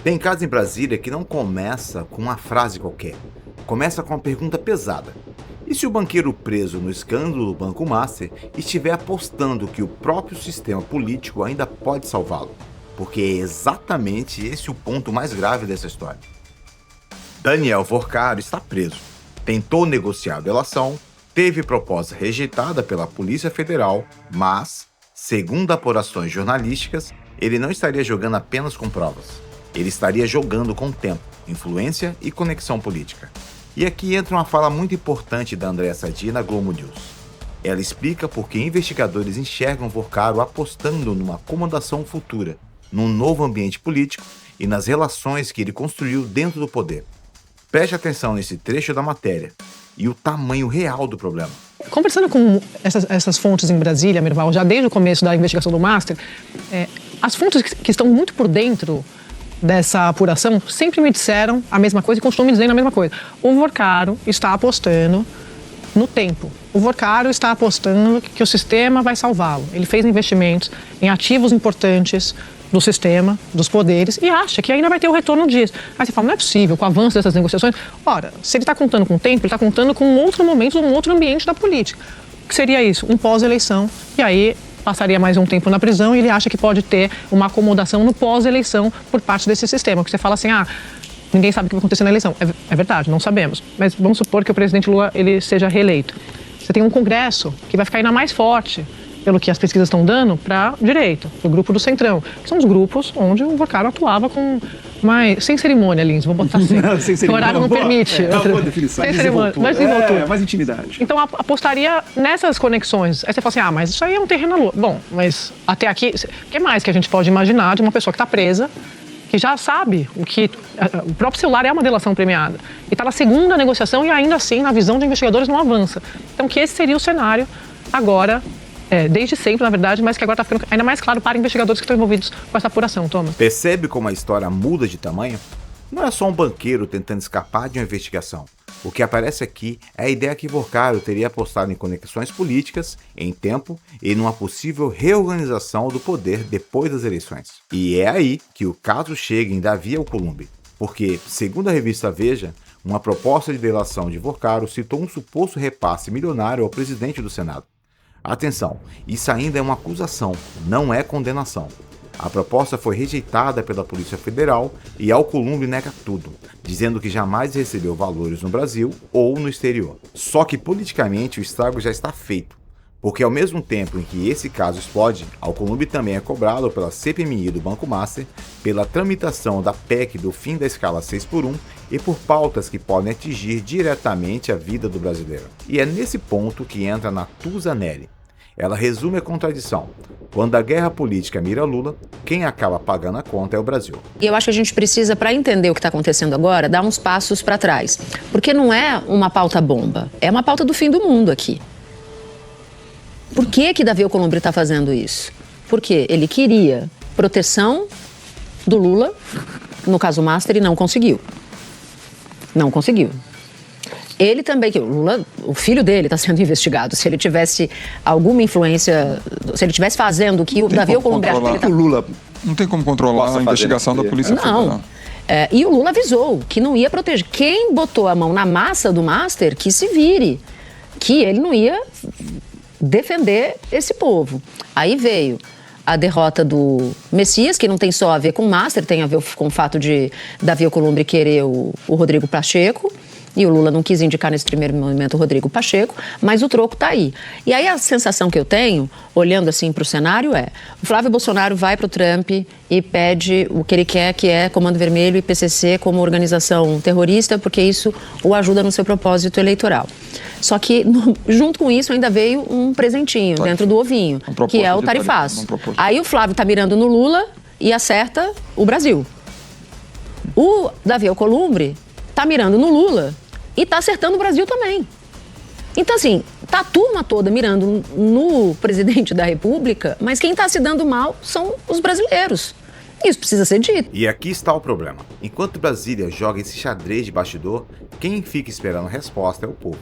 Tem caso em Brasília que não começa com uma frase qualquer. Começa com uma pergunta pesada. E se o banqueiro preso no escândalo do Banco Master estiver apostando que o próprio sistema político ainda pode salvá-lo? Porque é exatamente esse o ponto mais grave dessa história. Daniel Vorcaro está preso. Tentou negociar a delação, teve proposta rejeitada pela Polícia Federal, mas, segundo apurações jornalísticas, ele não estaria jogando apenas com provas. Ele estaria jogando com tempo, influência e conexão política. E aqui entra uma fala muito importante da Andréa Sadi na Globo News. Ela explica por que investigadores enxergam Vorcaro apostando numa acomodação futura, num novo ambiente político e nas relações que ele construiu dentro do poder. Preste atenção nesse trecho da matéria e o tamanho real do problema. Conversando com essas fontes em Brasília, Mirval, já desde o começo da investigação do Master, as fontes que estão muito por dentro dessa apuração sempre me disseram a mesma coisa e continuam me dizendo a mesma coisa. O Vorcaro está apostando no tempo. O Vorcaro está apostando que o sistema vai salvá-lo. Ele fez investimentos em ativos importantes do sistema, dos poderes, e acha que ainda vai ter o retorno disso. Aí você fala, não é possível, com o avanço dessas negociações. Ora, se ele está contando com o tempo, ele está contando com um outro momento, um outro ambiente da política. O que seria isso? Um pós-eleição. E aí passaria mais um tempo na prisão e ele acha que pode ter uma acomodação no pós-eleição por parte desse sistema. Que você fala assim, ninguém sabe o que vai acontecer na eleição. É verdade, não sabemos. Mas vamos supor que o presidente Lula ele seja reeleito. Você tem um Congresso que vai ficar ainda mais forte, pelo que as pesquisas estão dando, para a direita, para o grupo do Centrão. Que são os grupos onde o Vorcaro atuava com mais... Sem cerimônia, Lins, vou botar assim. Sem cerimônia. O horário não permite. É uma boa definição. Sem cerimônia. Mais intimidade. Então, apostaria nessas conexões. Aí você fala assim, mas isso aí é um terreno na lua. Bom, mas até aqui, o que mais que a gente pode imaginar de uma pessoa que está presa, que já sabe o próprio celular é uma delação premiada, e está na segunda negociação e ainda assim, na visão de investigadores, não avança. Então, que esse seria o cenário agora, desde sempre, na verdade, mas que agora está ficando ainda mais claro para investigadores que estão envolvidos com essa apuração, Thomas. Percebe como a história muda de tamanho? Não é só um banqueiro tentando escapar de uma investigação. O que aparece aqui é a ideia que Vorcaro teria apostado em conexões políticas, em tempo e numa possível reorganização do poder depois das eleições. E é aí que o caso chega em Davi Alcolumbre, porque, segundo a revista Veja, uma proposta de delação de Vorcaro citou um suposto repasse milionário ao presidente do Senado. Atenção, isso ainda é uma acusação, não é condenação. A proposta foi rejeitada pela Polícia Federal e Alcolumbre nega tudo, dizendo que jamais recebeu valores no Brasil ou no exterior. Só que politicamente o estrago já está feito, porque ao mesmo tempo em que esse caso explode, Alcolumbre também é cobrado pela CPMI do Banco Master, pela tramitação da PEC do fim da escala 6x1 e por pautas que podem atingir diretamente a vida do brasileiro. E é nesse ponto que entra Natuza Neri. Ela resume a contradição. Quando a guerra política mira Lula, quem acaba pagando a conta é o Brasil. E eu acho que a gente precisa, para entender o que está acontecendo agora, dar uns passos para trás. Porque não é uma pauta bomba, é uma pauta do fim do mundo aqui. Por que Davi Alcolumbre está fazendo isso? Porque ele queria proteção do Lula, no caso Master, e não conseguiu. Não conseguiu. Ele também, que o Lula, o filho dele está sendo investigado. Se ele tivesse alguma influência, se ele estivesse fazendo o que o Davi Alcolumbre acha que ele tá... O Lula não tem como controlar a investigação da Polícia Federal. Não. E o Lula avisou que não ia proteger. Quem botou a mão na massa do Master, que se vire. Que ele não ia defender esse povo. Aí veio a derrota do Messias, que não tem só a ver com o Master, tem a ver com o fato de Davi Alcolumbre querer o Rodrigo Pacheco. E o Lula não quis indicar nesse primeiro momento o Rodrigo Pacheco, mas o troco está aí. E aí a sensação que eu tenho, olhando assim para o cenário, o Flávio Bolsonaro vai para o Trump e pede o que ele quer, que é Comando Vermelho e PCC como organização terrorista, porque isso o ajuda no seu propósito eleitoral. Só que, junto com isso, ainda veio um presentinho dentro do ovinho, que é o tarifaço. Aí o Flávio está mirando no Lula e acerta o Brasil. O Davi Alcolumbre está mirando no Lula e está acertando o Brasil também. Então, assim, tá a turma toda mirando no presidente da República, mas quem está se dando mal são os brasileiros. Isso precisa ser dito. E aqui está o problema. Enquanto Brasília joga esse xadrez de bastidor, quem fica esperando a resposta é o povo.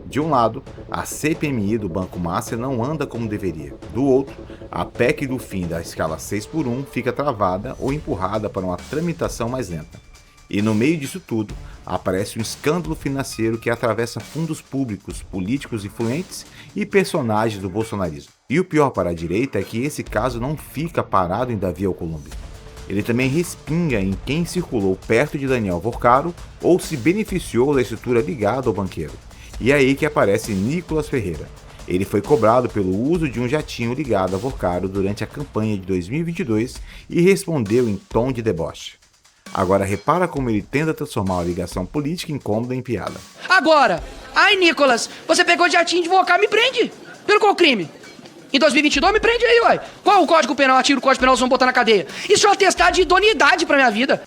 De um lado, a CPMI do Banco Master não anda como deveria. Do outro, a PEC do fim da escala 6x1 fica travada ou empurrada para uma tramitação mais lenta. E no meio disso tudo, aparece um escândalo financeiro que atravessa fundos públicos, políticos influentes e personagens do bolsonarismo. E o pior para a direita é que esse caso não fica parado em Davi Alcolumbre. Ele também respinga em quem circulou perto de Daniel Vorcaro ou se beneficiou da estrutura ligada ao banqueiro. E é aí que aparece Nicolas Ferreira. Ele foi cobrado pelo uso de um jatinho ligado a Vorcaro durante a campanha de 2022 e respondeu em tom de deboche. Agora repara como ele tenta transformar a ligação política incômoda em piada. Agora, ai Nicolas, você pegou o jatinho de Vorcaro, me prende. Pelo qual crime? Em 2022 me prende aí, uai. Qual o Código Penal? Atira o Código Penal, vocês vão botar na cadeia. Isso é um atestado de idoneidade pra minha vida.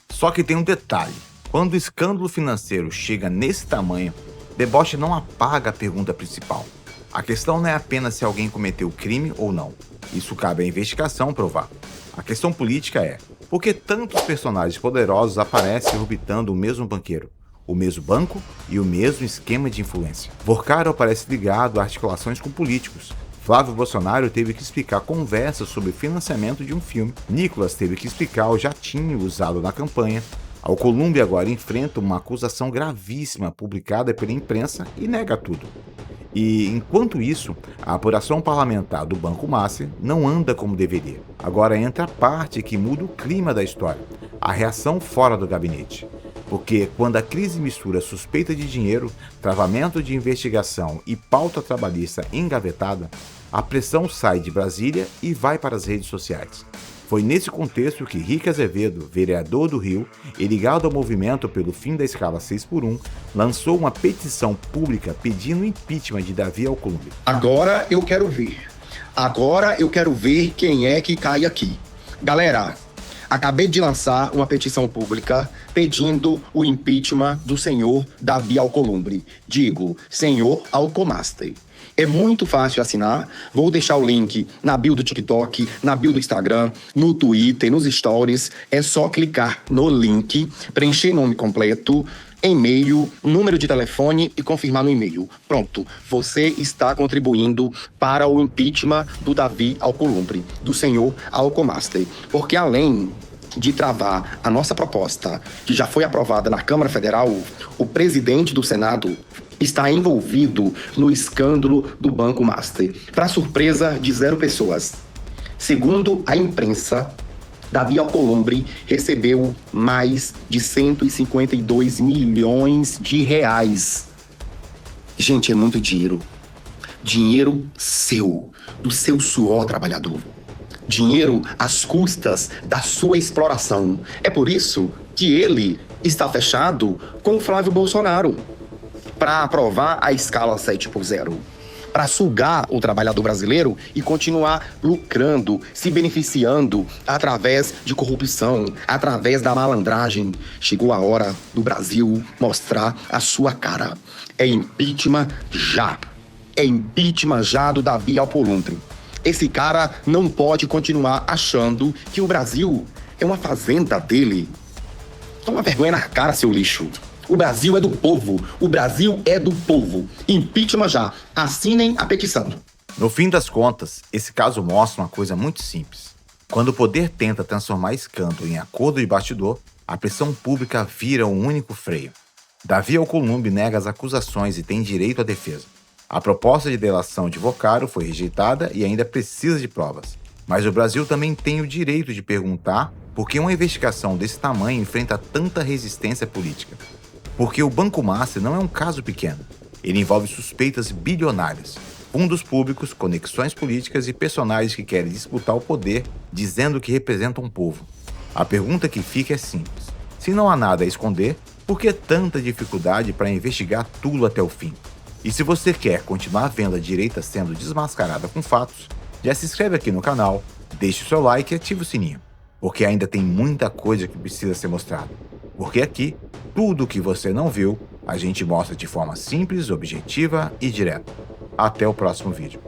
Só que tem um detalhe. Quando o escândalo financeiro chega nesse tamanho, deboche não apaga a pergunta principal. A questão não é apenas se alguém cometeu crime ou não. Isso cabe à investigação provar. A questão política é, por que tantos personagens poderosos aparecem orbitando o mesmo banqueiro, o mesmo banco e o mesmo esquema de influência? Vorcaro aparece ligado a articulações com políticos. Flávio Bolsonaro teve que explicar conversas sobre financiamento de um filme. Nicolas teve que explicar o jatinho usado na campanha. Alcolumbre agora enfrenta uma acusação gravíssima publicada pela imprensa e nega tudo. E, enquanto isso, a apuração parlamentar do Banco Master não anda como deveria. Agora entra a parte que muda o clima da história, a reação fora do gabinete. Porque quando a crise mistura suspeita de dinheiro, travamento de investigação e pauta trabalhista engavetada, a pressão sai de Brasília e vai para as redes sociais. Foi nesse contexto que Rick Azevedo, vereador do Rio e ligado ao movimento pelo fim da escala 6x1, lançou uma petição pública pedindo o impeachment de Davi Alcolumbre. Agora eu quero ver. Agora eu quero ver quem é que cai aqui. Galera, acabei de lançar uma petição pública pedindo o impeachment do senhor Davi Alcolumbre. Digo, senhor Alcomaster. É muito fácil assinar, vou deixar o link na bio do TikTok, na bio do Instagram, no Twitter, nos stories. É só clicar no link, preencher nome completo, e-mail, número de telefone e confirmar no e-mail. Pronto, você está contribuindo para o impeachment do Davi Alcolumbre, do senhor Alcomaster. Porque além de travar a nossa proposta, que já foi aprovada na Câmara Federal, o presidente do Senado está envolvido no escândalo do Banco Master, para surpresa de 0 pessoas. Segundo a imprensa, Davi Alcolumbre recebeu mais de 152 milhões de reais. Gente, é muito dinheiro. Dinheiro seu, do seu suor trabalhador. Dinheiro às custas da sua exploração. É por isso que ele está fechado com o Flávio Bolsonaro para aprovar a escala 7x0, para sugar o trabalhador brasileiro e continuar lucrando, se beneficiando através de corrupção, através da malandragem. Chegou a hora do Brasil mostrar a sua cara. É impeachment já. É impeachment já do Davi Alcolumbre. Esse cara não pode continuar achando que o Brasil é uma fazenda dele. Toma vergonha na cara, seu lixo. O Brasil é do povo. O Brasil é do povo. Impeachment já. Assinem a petição. No fim das contas, esse caso mostra uma coisa muito simples. Quando o poder tenta transformar escândalo em acordo de bastidor, a pressão pública vira um único freio. Davi Alcolumbre nega as acusações e tem direito à defesa. A proposta de delação de Vorcaro foi rejeitada e ainda precisa de provas. Mas o Brasil também tem o direito de perguntar por que uma investigação desse tamanho enfrenta tanta resistência política. Porque o Banco Master não é um caso pequeno. Ele envolve suspeitas bilionárias, fundos públicos, conexões políticas e personagens que querem disputar o poder dizendo que representam um povo. A pergunta que fica é simples. Se não há nada a esconder, por que tanta dificuldade para investigar tudo até o fim? E se você quer continuar vendo a direita sendo desmascarada com fatos, já se inscreve aqui no canal, deixe o seu like e ative o sininho. Porque ainda tem muita coisa que precisa ser mostrada. Porque aqui, tudo o que você não viu, a gente mostra de forma simples, objetiva e direta. Até o próximo vídeo.